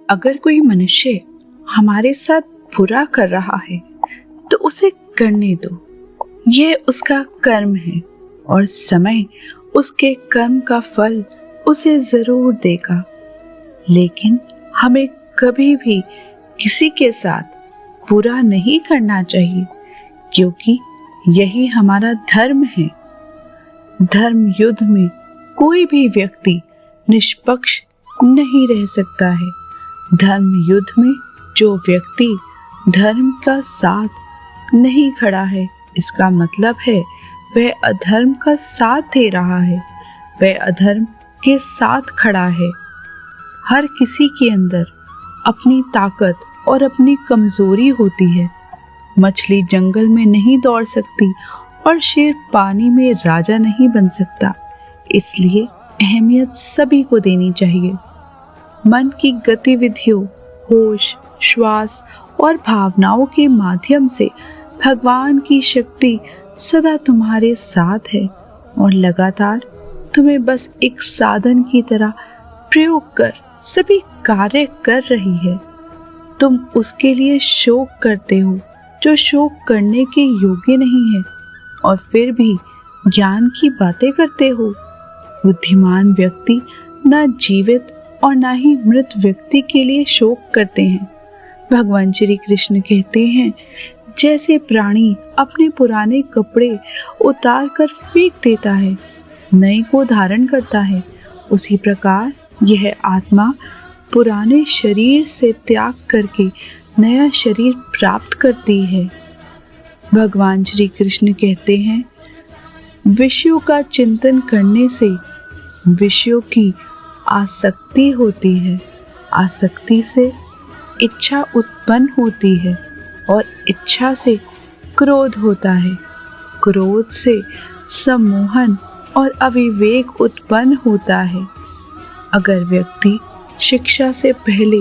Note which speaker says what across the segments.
Speaker 1: अगर कोई मनुष्य हमारे साथ बुरा कर रहा है तो उसे करने दो। यह उसका कर्म है और समय उसके कर्म का फल उसे जरूर देगा। लेकिन हमें कभी भी किसी के साथ बुरा नहीं करना चाहिए, क्योंकि यही हमारा धर्म है। धर्म युद्ध में कोई भी व्यक्ति निष्पक्ष नहीं रह सकता है। धर्म युद्ध में जो व्यक्ति धर्म का साथ नहीं खड़ा है, इसका मतलब है वह अधर्म का साथ दे रहा है, वह अधर्म के साथ खड़ा है। हर किसी के अंदर अपनी ताकत और अपनी कमजोरी होती है। मछली जंगल में नहीं दौड़ सकती और शेर पानी में राजा नहीं बन सकता। इसलिए अहमियत सभी को देनी चाहिए। मन की गतिविधियों, होश, श्वास और भावनाओं के माध्यम से भगवान की शक्ति सदा तुम्हारे साथ है और लगातार तुम्हें बस एक साधन की तरह प्रयोग कर सभी कार्य कर रही है। तुम उसके लिए शोक करते हो जो शोक करने के योग्य नहीं है, और फिर भी ज्ञान की बातें करते हो। बुद्धिमान व्यक्ति न जीवित और न ही मृत व्यक्ति के लिए शोक करते हैं। भगवान श्री कृष्ण कहते हैं, जैसे प्राणी अपने पुराने कपड़े उतार कर फेंक देता है, नए को धारण करता है, उसी प्रकार यह आत्मा पुराने शरीर से त्याग करके नया शरीर प्राप्त करती है। भगवान श्री कृष्ण कहते हैं, विषयों का चिंतन करने से विषयों की आसक्ति होती है, आसक्ति से इच्छा उत्पन्न होती है और इच्छा से क्रोध होता है, क्रोध से सम्मोहन और अविवेक उत्पन्न होता है। अगर व्यक्ति शिक्षा से पहले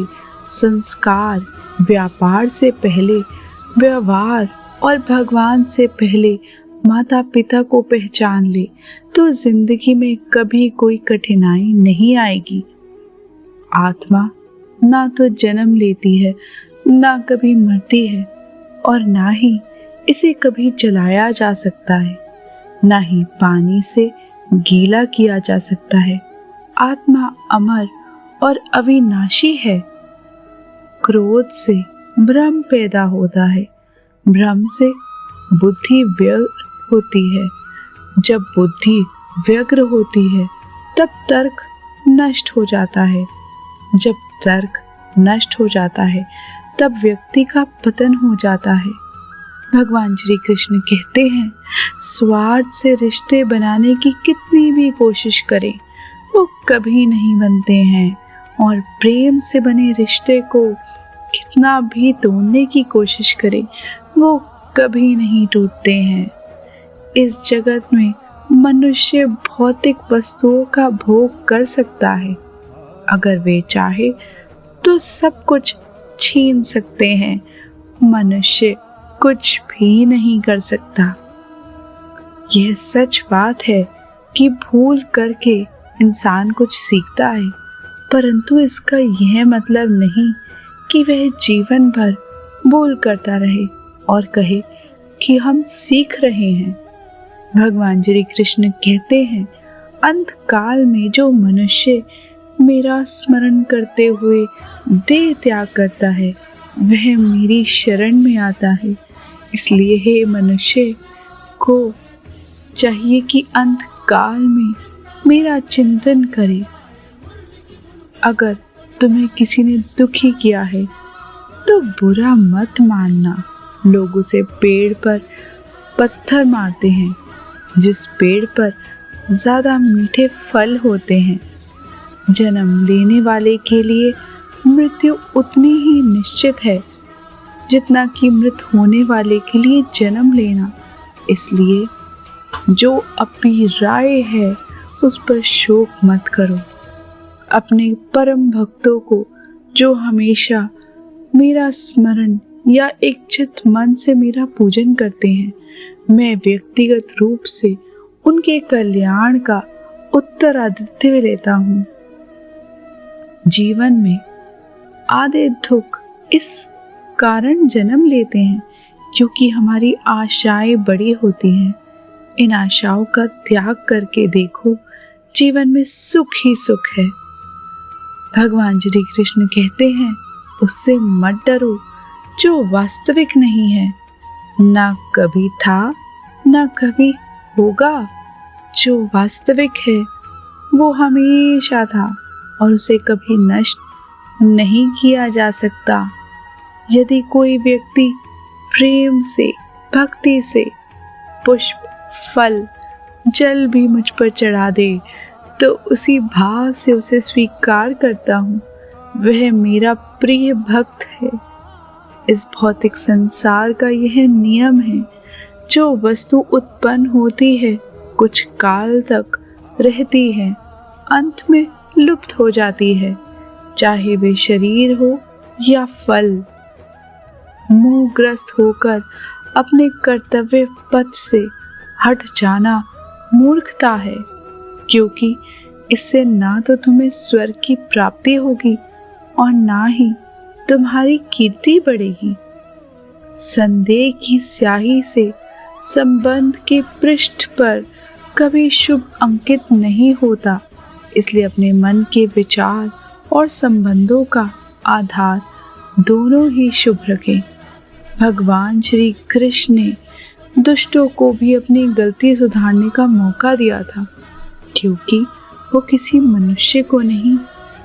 Speaker 1: संस्कार, व्यापार से पहले व्यवहार और भगवान से पहले माता पिता को पहचान ले तो जिंदगी में कभी कोई कठिनाई नहीं आएगी। आत्मा ना तो जन्म लेती है, ना कभी मरती है, और ना ही इसे कभी जलाया जा सकता है, ना ही पानी से गीला किया जा सकता है। आत्मा अमर और अविनाशी है। क्रोध से भ्रम पैदा होता है, भ्रम से बुद्धि व्यग्र होती है, जब बुद्धि व्यग्र होती है तब तर्क नष्ट हो जाता है, जब तर्क नष्ट हो जाता है तब व्यक्ति का पतन हो जाता है। भगवान श्री कृष्ण कहते हैं, स्वार्थ से रिश्ते बनाने की कितनी भी कोशिश करें वो कभी नहीं बनते हैं, और प्रेम से बने रिश्ते को कितना भी तोड़ने की कोशिश करें वो कभी नहीं टूटते हैं। इस जगत में मनुष्य भौतिक वस्तुओं का भोग कर सकता है, अगर वे चाहे तो सब कुछ छीन सकते हैं। मनुष्य कुछ भी नहीं कर सकता। यह सच बात है कि भूल करके इंसान कुछ सीखता है, परंतु इसका यह मतलब नहीं कि वह जीवन भर भूल करता रहे और कहे कि हम सीख रहे हैं। भगवान श्री कृष्ण कहते हैं, अंत काल में जो मनुष्य मेरा स्मरण करते हुए देह त्याग करता है वह मेरी शरण में आता है। इसलिए हे मनुष्य को चाहिए कि अंत काल में मेरा चिंतन करे। अगर तुम्हें किसी ने दुखी किया है तो बुरा मत मानना। लोग उसे पेड़ पर पत्थर मारते हैं जिस पेड़ पर ज्यादा मीठे फल होते हैं। जन्म लेने वाले के लिए मृत्यु उतनी ही निश्चित है जितना कि मृत होने वाले के लिए जन्म लेना। इसलिए जो अपनी राय है उस पर शोक मत करो। अपने परम भक्तों को जो हमेशा मेरा स्मरण या इच्छित मन से मेरा पूजन करते हैं, मैं व्यक्तिगत रूप से उनके कल्याण का उत्तराधित्य लेता हूँ। जीवन में आधे दुख इस कारण जन्म लेते हैं क्योंकि हमारी आशाएं बड़ी होती हैं। इन आशाओं का त्याग करके देखो, जीवन में सुख ही सुख है। भगवान श्री कृष्ण कहते हैं, उससे मत डरो जो वास्तविक नहीं है, ना कभी था ना कभी होगा। जो वास्तविक है वो हमेशा था और उसे कभी नष्ट नहीं किया जा सकता। यदि कोई व्यक्ति प्रेम से, भक्ति से पुष्प, फल, जल भी मुझ पर चढ़ा दे तो उसी भाव से उसे स्वीकार करता हूँ। वह मेरा प्रिय भक्त है। इस भौतिक संसार का यह नियम है, जो वस्तु उत्पन्न होती है कुछ काल तक रहती है, अंत में लुप्त हो जाती है, चाहे वे शरीर हो या फल। मोहग्रस्त होकर अपने कर्तव्य पथ से हट जाना मूर्खता है, क्योंकि इससे ना तो तुम्हें स्वर्ग की प्राप्ति होगी और ना ही तुम्हारी कीर्ति बढ़ेगी। संदेह की स्याही से संबंध के पृष्ठ पर कभी शुभ अंकित नहीं होता, इसलिए अपने मन के विचार और संबंधों का आधार दोनों ही शुभ रखें। भगवान श्री कृष्ण ने दुष्टों को भी अपनी गलती सुधारने का मौका दिया था, क्योंकि वो किसी मनुष्य को नहीं,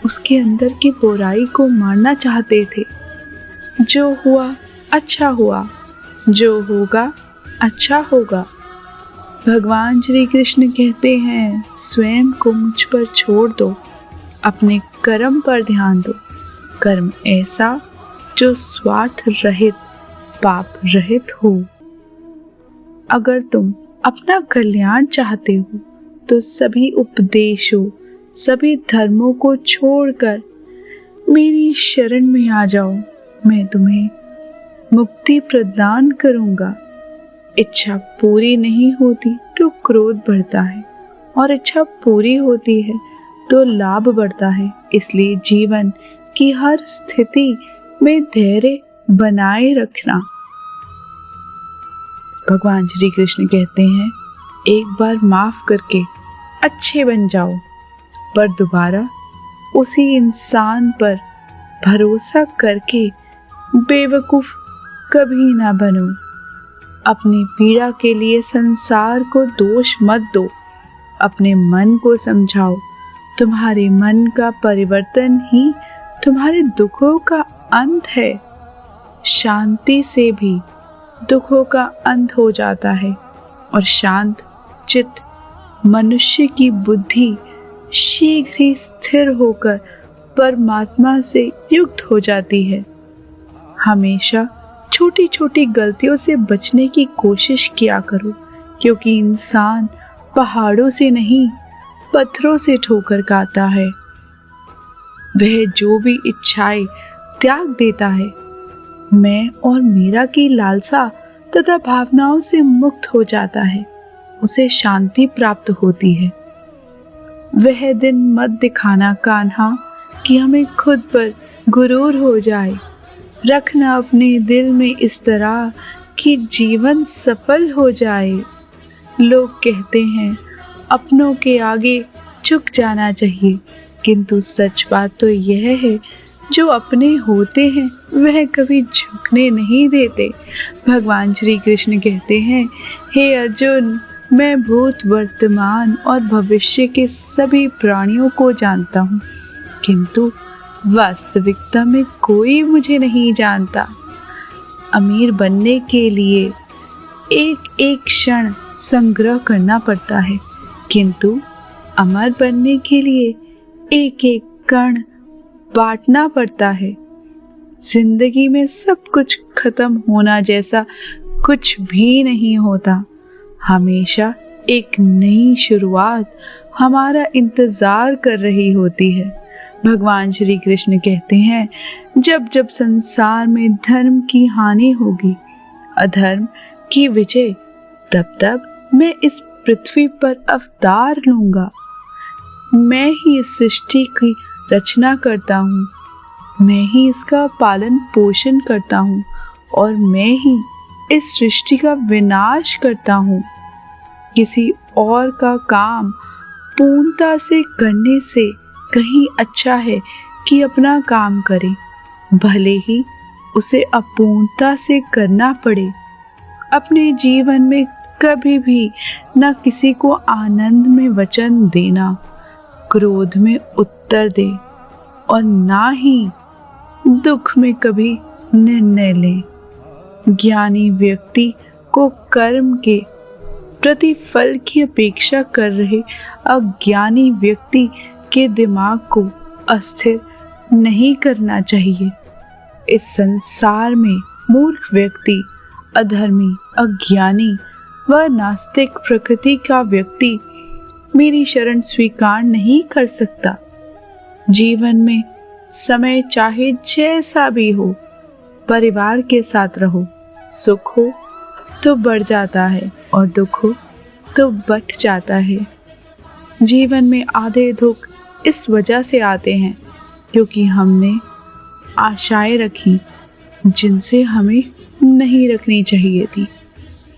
Speaker 1: उसके अंदर की बुराई को मारना चाहते थे। जो हुआ अच्छा हुआ, जो होगा अच्छा होगा। भगवान श्री कृष्ण कहते हैं, स्वयं को मुझ पर छोड़ दो, अपने कर्म पर ध्यान दो। कर्म ऐसा जो स्वार्थ रहित, पाप रहित हो। अगर तुम अपना कल्याण चाहते हो तो सभी उपदेशों, सभी धर्मों को छोड़कर मेरी शरण में आ जाओ। मैं तुम्हें मुक्ति प्रदान करूंगा। इच्छा पूरी नहीं होती तो क्रोध बढ़ता है, और इच्छा पूरी होती है तो लाभ बढ़ता है। इसलिए जीवन की हर स्थिति में धैर्य बनाए रखना। भगवान श्री कृष्ण कहते हैं, एक बार माफ करके अच्छे बन जाओ, पर दोबारा उसी इंसान पर भरोसा करके बेवकूफ कभी ना बनो। अपनी पीड़ा के लिए संसार को दोष मत दो, अपने मन को समझाओ। तुम्हारे मन का परिवर्तन ही तुम्हारे दुखों का अंत है। शांति से भी दुखों का अंत हो जाता है, और शांत चित्त मनुष्य की बुद्धि शीघ्र ही स्थिर होकर परमात्मा से युक्त हो जाती है। हमेशा छोटी छोटी गलतियों से बचने की कोशिश किया करो, क्योंकि इंसान पहाड़ों से नहीं, पत्थरों से ठोकर खाता है। वह जो भी इच्छाएं त्याग देता है, मैं और मेरा की लालसा तथा भावनाओं से मुक्त हो जाता है, उसे शांति प्राप्त होती है। वह दिन मत दिखाना कान्हा कि हमें खुद पर गुरूर हो जाए। रखना अपने दिल में इस तरह कि जीवन सफल हो जाए। लोग कहते हैं अपनों के आगे झुक जाना चाहिए, किंतु सच बात तो यह है, जो अपने होते हैं वह कभी झुकने नहीं देते। भगवान श्री कृष्ण कहते हैं, हे अर्जुन, मैं भूत, वर्तमान और भविष्य के सभी प्राणियों को जानता हूँ, किंतु वास्तविकता में कोई मुझे नहीं जानता। अमीर बनने के लिए एक एक क्षण संग्रह करना पड़ता है, किंतु अमर बनने के लिए एक एक कण बांटना पड़ता है। जिंदगी में सब कुछ खत्म होना जैसा कुछ भी नहीं होता। हमेशा एक नई शुरुआत हमारा इंतजार कर रही होती है। भगवान श्री कृष्ण कहते हैं, जब जब संसार में धर्म की हानि होगी, अधर्म की विजय, तब तब मैं इस पृथ्वी पर अवतार लूंगा। मैं ही इस सृष्टि की रचना करता हूँ। मैं ही इसका पालन पोषण करता हूँ और मैं ही इस सृष्टि का विनाश करता हूँ। किसी और का काम पूर्णता से करने से कहीं अच्छा है कि अपना काम करे, भले ही उसे अपूर्णता से करना पड़े। अपने जीवन में कभी भी न किसी को आनंद में वचन देना, क्रोध में उत्तर दे और ना ही दुख में कभी निर्णय ले। ज्ञानी व्यक्ति को कर्म के प्रतिफल की अपेक्षा कर रहे अज्ञानी व्यक्ति के दिमाग को अस्थिर नहीं करना चाहिए। इस संसार में मूर्ख व्यक्ति, अधर्मी, अज्ञानी व नास्तिक प्रकृति का व्यक्ति मेरी शरण स्वीकार नहीं कर सकता। जीवन में समय चाहे जैसा भी हो, परिवार के साथ रहो। सुख हो तो बढ़ जाता है और दुख हो तो बट जाता है। जीवन में आधे दुख इस वजह से आते हैं क्योंकि हमने आशाएं रखी जिनसे हमें नहीं रखनी चाहिए थी।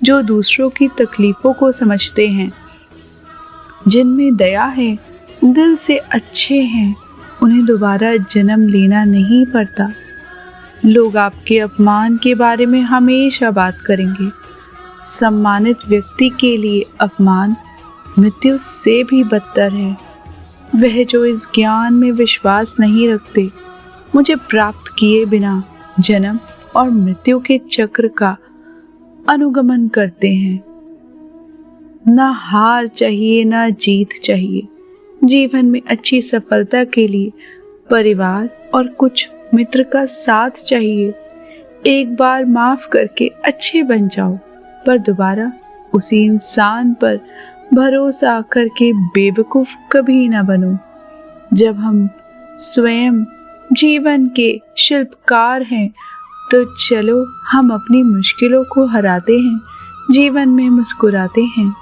Speaker 1: जो दूसरों की तकलीफों को समझते हैं, जिनमें दया है, दिल से अच्छे हैं, उन्हें दोबारा जन्म लेना नहीं पड़ता। लोग आपके अपमान के बारे में हमेशा बात करेंगे। सम्मानित व्यक्ति के लिए अपमान मृत्यु से भी बदतर है। वह जो इस ज्ञान में विश्वास नहीं रखते, मुझे प्राप्त किए बिना जन्म और मृत्यु के चक्र का अनुगमन करते हैं। ना हार चाहिए, ना जीत चाहिए। जीवन में अच्छी सफलता के लिए परिवार और कुछ मित्र का साथ चाहिए। एक बार माफ करके अच्छे बन जाओ, पर दोबारा उसी इंसान पर भरोसा करके बेवकूफ कभी ना बनो। जब हम स्वयं जीवन के शिल्पकार हैं, तो चलो हम अपनी मुश्किलों को हराते हैं, जीवन में मुस्कुराते हैं।